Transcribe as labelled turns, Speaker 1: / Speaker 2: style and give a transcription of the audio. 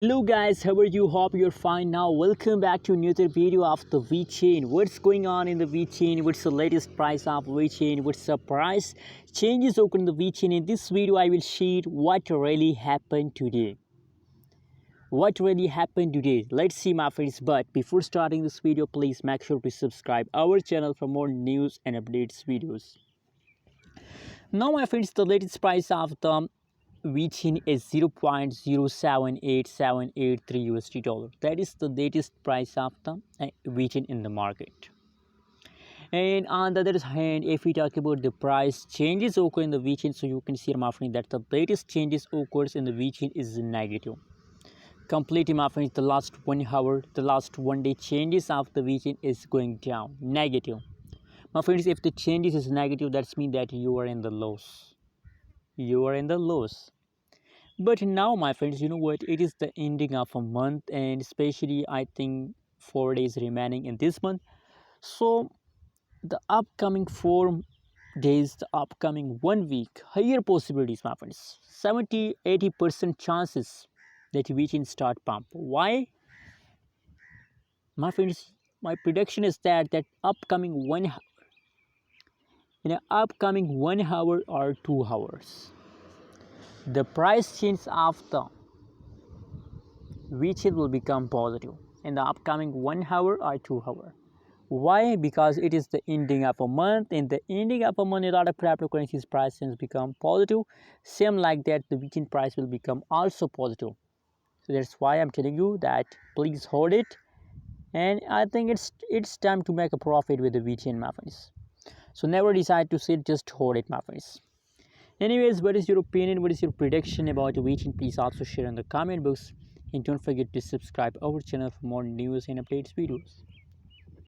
Speaker 1: Hello guys, how are you? Hope you're fine. Now welcome back to another video of the Vechain. What's going on in the Vechain? What's the latest price of Vechain? What's the price changes occur in the Vechain? In this video I will share what really happened today. What really happened today? Let's see my friends. But before starting this video, please make sure to subscribe our channel for more news and updates videos. Now my friends, the latest price of the Vechain is 0.078783 USD dollar. That is the latest price of the Vechain in the market. And on the other hand, if we talk about the price changes occur in the Vechain, so you can see my friend that the latest changes occurs in the Vechain is negative. Completely my friends, the last 1 hour, the last 1 day changes of the Vechain is going down, negative. My friends, if the changes is negative, that's mean that you are in the loss. You are in the loss. But now my friends, you know what, it is the ending of a month, and especially I think 4 days remaining in this month. So the upcoming 4 days, the upcoming 1 week, higher possibilities my friends, 70-80% chances that we can start pump. Why my friends? My prediction is that upcoming upcoming 1 hour or 2 hours, the price change of the Vechain will become positive in the upcoming 1 hour or 2 hour. Why? Because it is the ending of a month. In the ending of a month, a lot of cryptocurrencies price change become positive. Same like that, the Vechain price will become also positive. So that's why I'm telling you that please hold it. And I think it's time to make a profit with the Vechain, my friends. So never decide to sit, just hold it, my friends. Anyways, what is your opinion? What is your prediction about the Vechain? Please also share in the comment box. And don't forget to subscribe our channel for more news and updates videos.